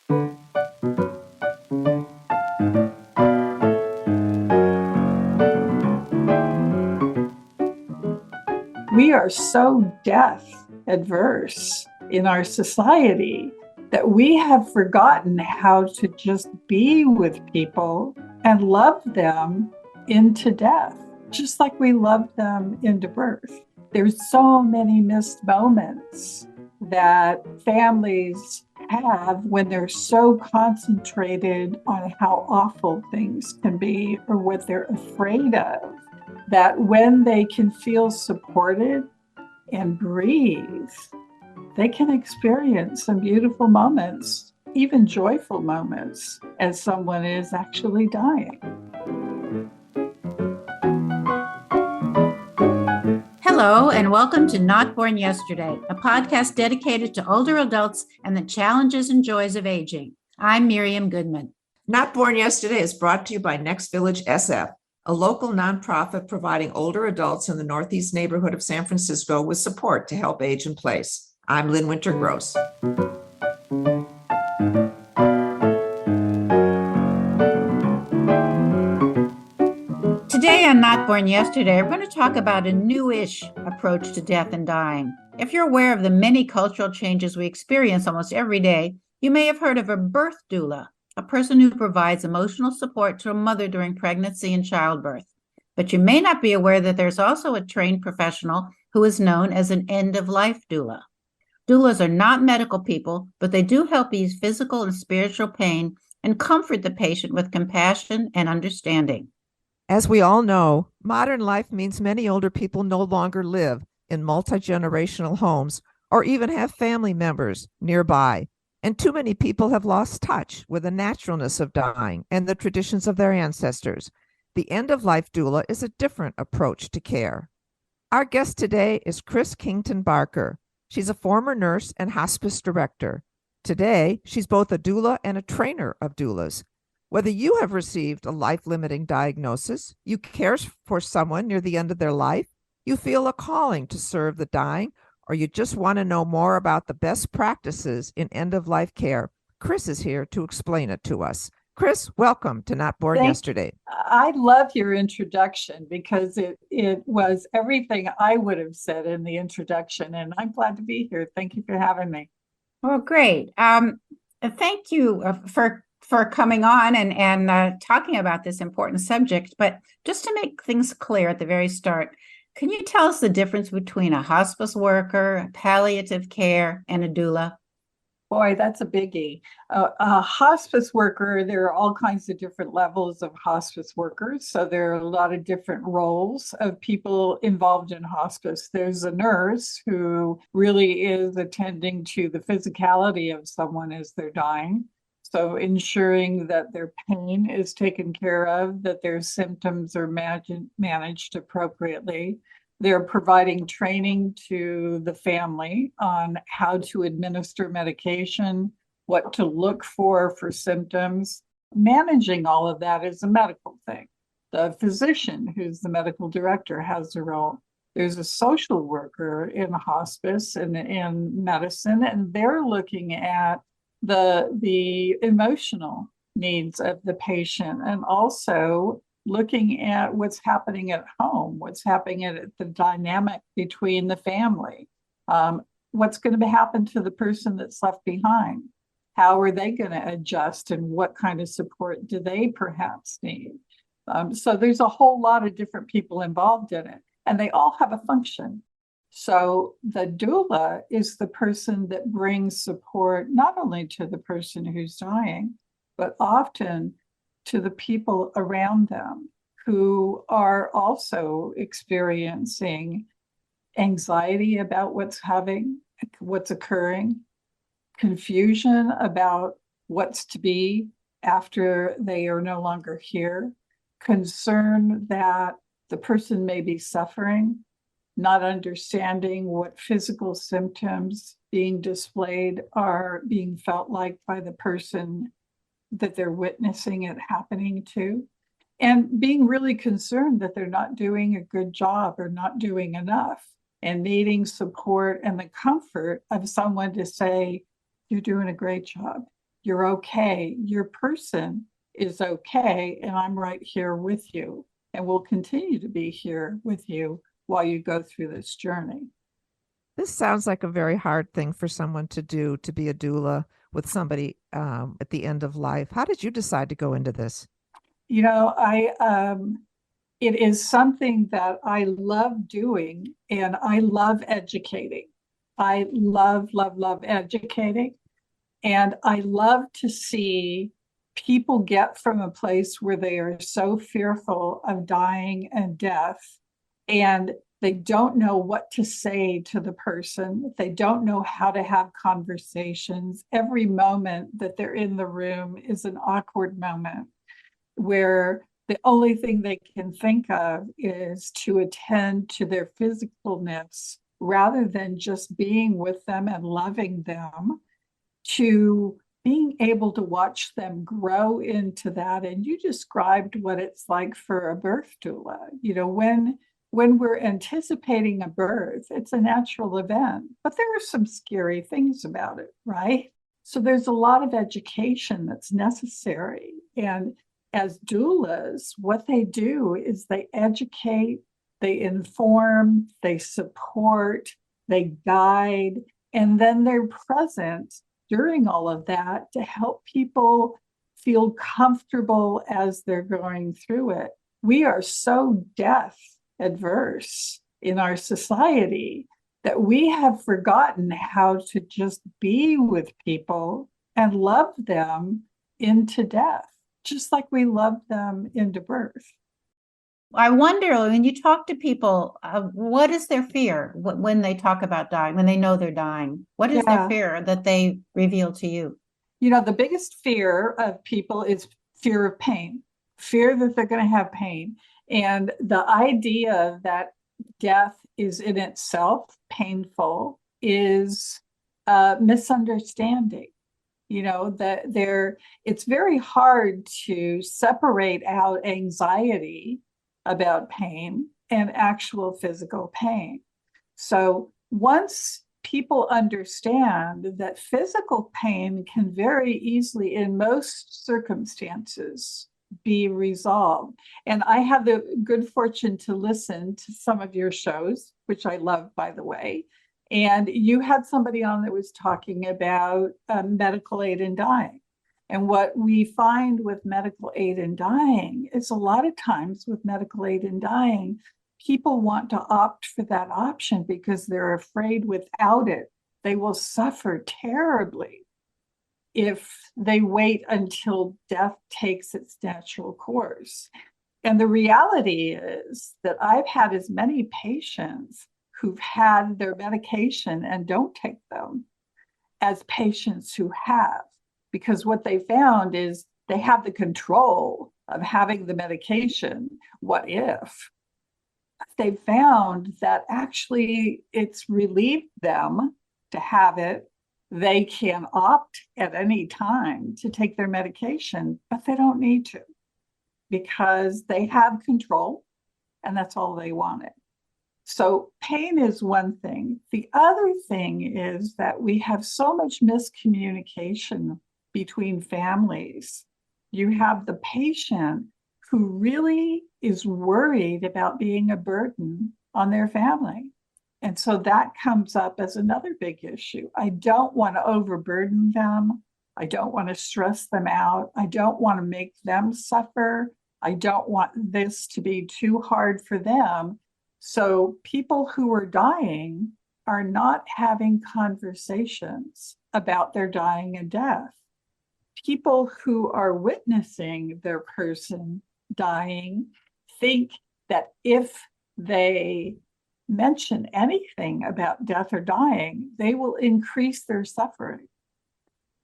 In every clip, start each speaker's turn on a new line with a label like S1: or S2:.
S1: We are so death adverse in our society that we have forgotten how to just be with people and love them into death, just like we love them into birth. There's so many missed moments that families have when they're so concentrated on how awful things can be or what they're afraid of, that when they can feel supported and breathe, they can experience some beautiful moments, even joyful moments, as someone is actually dying.
S2: Hello, and welcome to Not Born Yesterday, a podcast dedicated to older adults and the challenges and joys of aging. I'm Miriam Goodman.
S3: Not Born Yesterday is brought to you by Next Village SF, a local nonprofit providing older adults in the Northeast neighborhood of San Francisco with support to help age in place. I'm Lynn Winter-Gross.
S2: Today on Not Born Yesterday, we're going to talk about a newish approach to death and dying. If you're aware of the many cultural changes we experience almost every day, you may have heard of a birth doula, a person who provides emotional support to a mother during pregnancy and childbirth. But you may not be aware that there's also a trained professional who is known as an end-of-life doula. Doulas are not medical people, but they do help ease physical and spiritual pain and comfort the patient with compassion and understanding.
S4: As we all know, modern life means many older people no longer live in multi-generational homes or even have family members nearby. And too many people have lost touch with the naturalness of dying and the traditions of their ancestors. The end-of-life doula is a different approach to care. Our guest today is Kris Kington Barker. She's a former nurse and hospice director. Today, she's both a doula and a trainer of doulas. Whether you have received a life-limiting diagnosis, you care for someone near the end of their life, you feel a calling to serve the dying, or you just want to know more about the best practices in end-of-life care, Kris is here to explain it to us. Kris, welcome to Not Born Yesterday.
S1: I love your introduction because it was everything I would have said in the introduction, and I'm glad to be here. Thank you for having me.
S2: Well, great. Thank you for coming on and talking about this important subject. But just to make things clear at the very start, can you tell us the difference between a hospice worker, palliative care, and a doula?
S1: Boy, that's a biggie. A hospice worker, there are all kinds of different levels of hospice workers. So there are a lot of different roles of people involved in hospice. There's a nurse who really is attending to the physicality of someone as they're dying. So ensuring that their pain is taken care of, that their symptoms are managed appropriately. They're providing training to the family on how to administer medication, what to look for symptoms. Managing all of that is a medical thing. The physician, who's the medical director, has a role. There's a social worker in hospice and in medicine, and they're looking at the emotional needs of the patient and also looking at what's happening at home, what's happening at the dynamic between the family, what's going to happen to the person that's left behind, how are they going to adjust, and what kind of support do they perhaps need. So there's a whole lot of different people involved in it, and they all have a function. So the doula is the person that brings support not only to the person who's dying, but often to the people around them who are also experiencing anxiety about what's occurring, confusion about what's to be after they are no longer here, concern that the person may be suffering, not understanding what physical symptoms being displayed are being felt like by the person that they're witnessing it happening to, and being really concerned that they're not doing a good job or not doing enough, and needing support and the comfort of someone to say, you're doing a great job. You're okay. Your person is okay. And I'm right here with you. And we'll continue to be here with you while you go through this journey.
S4: This sounds like a very hard thing for someone to do, to be a doula with somebody at the end of life. How did you decide to go into this?
S1: You know, it is something that I love doing, and I love educating. I love, love, love educating. And I love to see people get from a place where they are so fearful of dying and death, and they don't know what to say to the person. They don't know how to have conversations. Every moment that they're in the room is an awkward moment where the only thing they can think of is to attend to their physicalness rather than just being with them and loving them, to being able to watch them grow into that. And you described what it's like for a birth doula. You know, when we're anticipating a birth, it's a natural event, but there are some scary things about it, right? So there's a lot of education that's necessary. And as doulas, what they do is they educate, they inform, they support, they guide, and then they're present during all of that to help people feel comfortable as they're going through it. We are so death adverse in our society that we have forgotten how to just be with people and love them into death, just like we love them into birth.
S2: I wonder, when you talk to people, what is their fear when they talk about dying, when they know they're dying? What is their fear that they reveal to you?
S1: You know, the biggest fear of people is fear of pain, fear that they're going to have pain. And the idea that death is in itself painful is a misunderstanding. You know, that it's very hard to separate out anxiety about pain and actual physical pain. So once people understand that physical pain can very easily, in most circumstances, be resolved. And I have the good fortune to listen to some of your shows, which I love, by the way. And you had somebody on that was talking about medical aid in dying. And what we find with medical aid in dying is a lot of times with medical aid in dying, people want to opt for that option because they're afraid without it, they will suffer terribly if they wait until death takes its natural course. And the reality is that I've had as many patients who've had their medication and don't take them as patients who have, because what they found is they have the control of having the medication. What if? They found that actually it's relieved them to have it. They can opt at any time to take their medication, but they don't need to because they have control and that's all they wanted. So pain is one thing. The other thing is that we have so much miscommunication between families. You have the patient who really is worried about being a burden on their family. And so that comes up as another big issue. I don't want to overburden them. I don't want to stress them out. I don't want to make them suffer. I don't want this to be too hard for them. So people who are dying are not having conversations about their dying and death. People who are witnessing their person dying think that if they mention anything about death or dying, they will increase their suffering.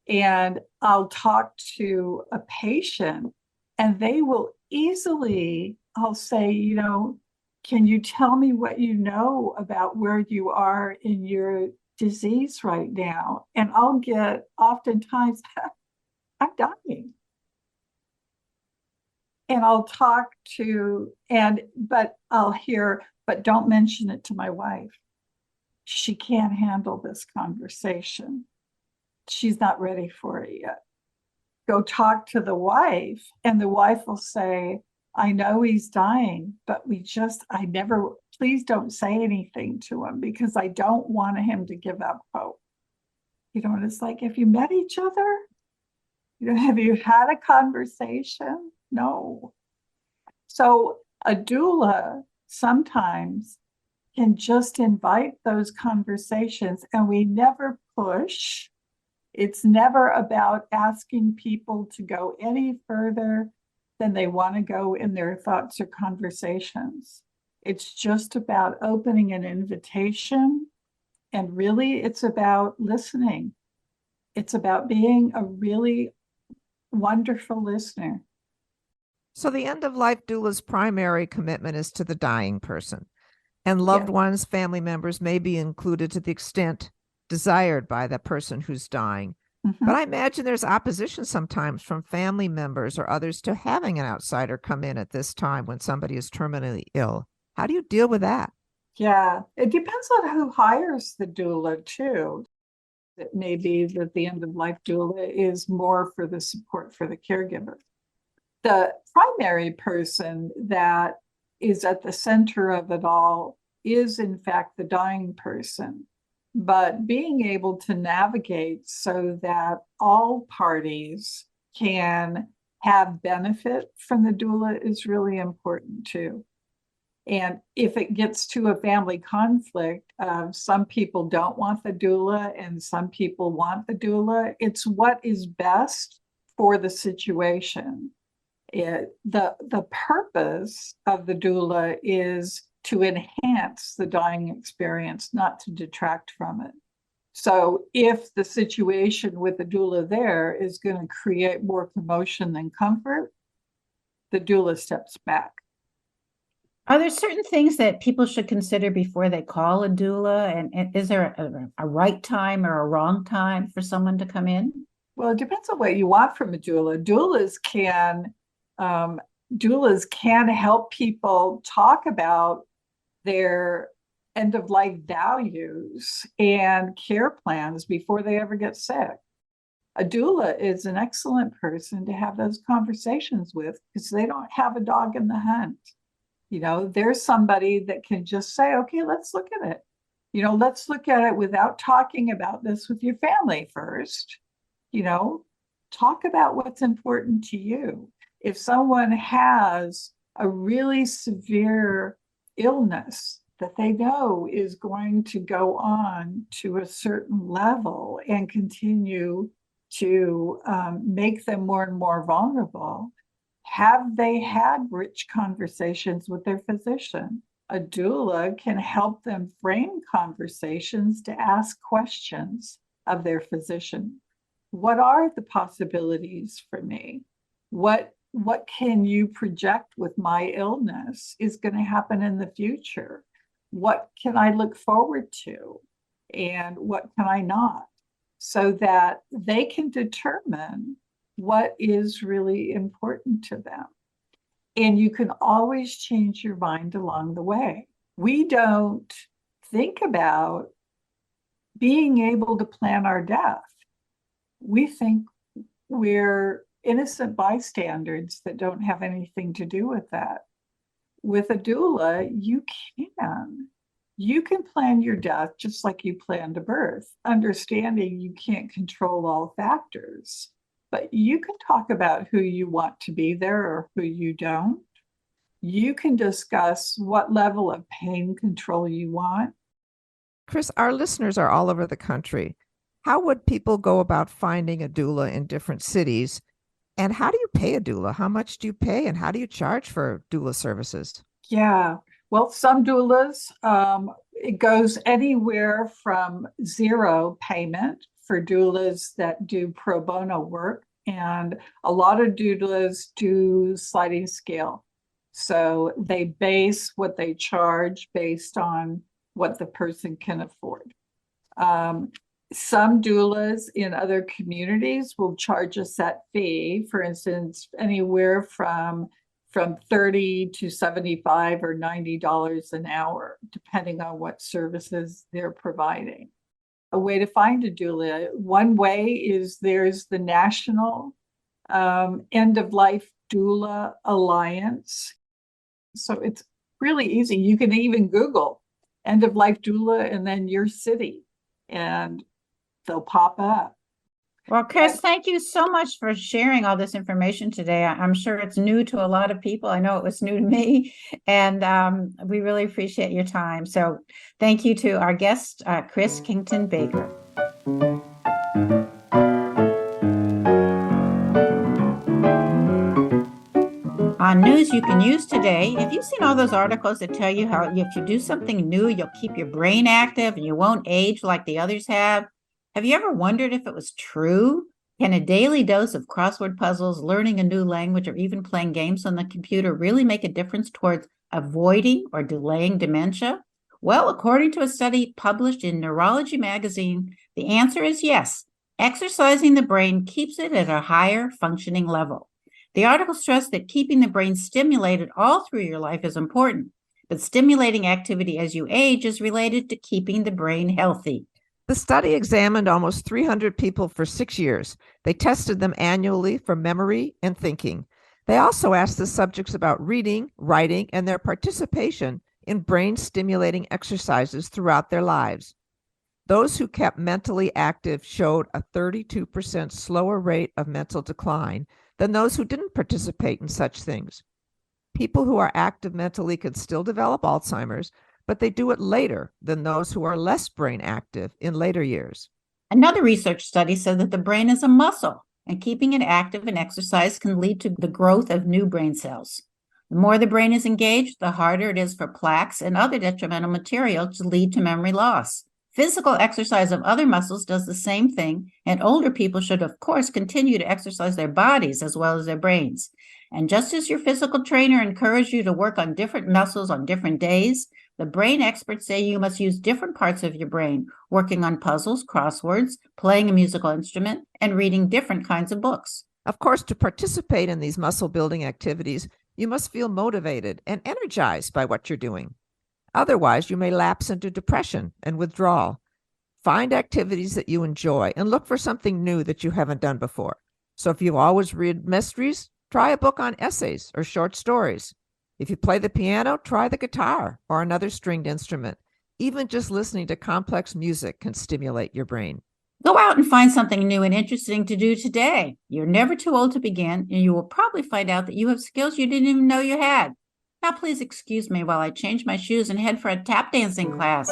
S1: And I'll talk to a patient and they will easily, I'll say, you know, can you tell me what you know about where you are in your disease right now? And I'll get oftentimes, I'm dying. And I'll talk to, but I'll hear, but don't mention it to my wife. She can't handle this conversation. She's not ready for it yet. go talk to the wife, and the wife will say, I know he's dying, but please don't say anything to him because I don't want him to give up hope. And it's like, have you met each other? Have you had a conversation? No. So a doula sometimes can just invite those conversations, and we never push. It's never about asking people to go any further than they want to go in their thoughts or conversations. It's just about opening an invitation, and really it's about listening. It's about being a really wonderful listener.
S4: So the end-of-life doula's primary commitment is to the dying person, and loved ones, family members may be included to the extent desired by the person who's dying.
S1: Mm-hmm.
S4: But I imagine there's opposition sometimes from family members or others to having an outsider come in at this time when somebody is terminally ill. How do you deal with that?
S1: Yeah, it depends on who hires the doula too. It may be that the end-of-life doula is more for the support for the caregiver. The primary person that is at the center of it all is, in fact, the dying person. But being able to navigate so that all parties can have benefit from the doula is really important too. And if it gets to a family conflict, some people don't want the doula and some people want the doula. It's what is best for the situation. The purpose of the doula is to enhance the dying experience, not to detract from it. So if the situation with the doula there is going to create more commotion than comfort, the doula steps back.
S2: Are there certain things that people should consider before they call a doula? And is there a right time or a wrong time for someone to come in?
S1: Well, it depends on what you want from a doula. Doulas can help people talk about their end-of-life values and care plans before they ever get sick. A doula is an excellent person to have those conversations with because they don't have a dog in the hunt. There's somebody that can just say, okay, let's look at it. Let's look at it without talking about this with your family first. Talk about what's important to you. If someone has a really severe illness that they know is going to go on to a certain level and continue to make them more and more vulnerable, have they had rich conversations with their physician? A doula can help them frame conversations to ask questions of their physician. What are the possibilities for me? What can you project with my illness is going to happen in the future? What can I look forward to? And what can I not? So that they can determine what is really important to them. And you can always change your mind along the way. We don't think about being able to plan our death. We think we're innocent bystanders that don't have anything to do with that. With a doula, you can plan your death just like you planned a birth, understanding you can't control all factors, but you can talk about who you want to be there or who you don't. You can discuss what level of pain control you want.
S4: Kris, our listeners are all over the country. How would people go about finding a doula in different cities? And how do you pay a doula? How much do you pay and how do you charge for doula services?
S1: Yeah, well, some doulas, it goes anywhere from zero payment for doulas that do pro bono work. And a lot of doulas do sliding scale. So they base what they charge based on what the person can afford. Some doulas in other communities will charge a set fee, for instance, anywhere from $30 to $75 or $90 an hour, depending on what services they're providing. A way to find a doula, one way is there's the national End of Life Doula Alliance. So it's really easy. You can even Google End of Life Doula and then your city, and they'll pop up.
S2: Well, Kris, thank you so much for sharing all this information today. I'm sure it's new to a lot of people. I know it was new to me, and we really appreciate your time. So thank you to our guest, Kris Kington Barker. On news you can use today, have you seen all those articles that tell you how if you do something new, you'll keep your brain active and you won't age like the others have? Have you ever wondered if it was true? Can a daily dose of crossword puzzles, learning a new language, or even playing games on the computer really make a difference towards avoiding or delaying dementia? Well, according to a study published in Neurology magazine, the answer is yes. Exercising the brain keeps it at a higher functioning level. The article stressed that keeping the brain stimulated all through your life is important, but stimulating activity as you age is related to keeping the brain healthy.
S4: The study examined almost 300 people for 6 years. They tested them annually for memory and thinking. They also asked the subjects about reading, writing, and their participation in brain-stimulating exercises throughout their lives. Those who kept mentally active showed a 32% slower rate of mental decline than those who didn't participate in such things. People who are active mentally can still develop Alzheimer's, but they do it later than those who are less brain active in later years.
S2: Another research study said that the brain is a muscle, and keeping it active and exercise can lead to the growth of new brain cells. The more the brain is engaged, the harder it is for plaques and other detrimental material to lead to memory loss. Physical exercise of other muscles does the same thing, and older people should, of course, continue to exercise their bodies as well as their brains. And just as your physical trainer encouraged you to work on different muscles on different days, the brain experts say you must use different parts of your brain, working on puzzles, crosswords, playing a musical instrument, and reading different kinds of books.
S4: Of course, to participate in these muscle-building activities, you must feel motivated and energized by what you're doing. Otherwise, you may lapse into depression and withdrawal. Find activities that you enjoy and look for something new that you haven't done before. So if you always read mysteries, try a book on essays or short stories. If you play the piano, try the guitar or another stringed instrument. Even just listening to complex music can stimulate your brain.
S2: Go out and find something new and interesting to do today. You're never too old to begin, and you will probably find out that you have skills you didn't even know you had. Now, please excuse me while I change my shoes and head for a tap dancing class.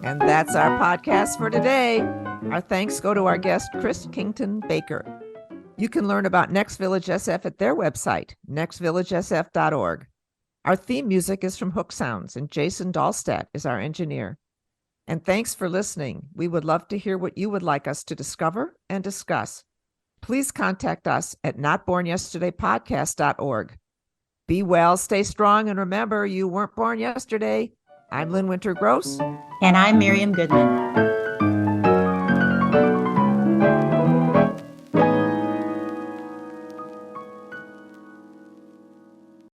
S4: And that's our podcast for today. Our thanks go to our guest, Kris Kington Barker. You can learn about Next Village SF at their website, nextvillagesf.org. Our theme music is from Hook Sounds, and Jason Dahlstadt is our engineer. And thanks for listening. We would love to hear what you would like us to discover and discuss. Please contact us at notbornyesterdaypodcast.org. Be well, stay strong, and remember, you weren't born yesterday. I'm Lynn Winter Gross.
S2: And I'm Miriam Goodman.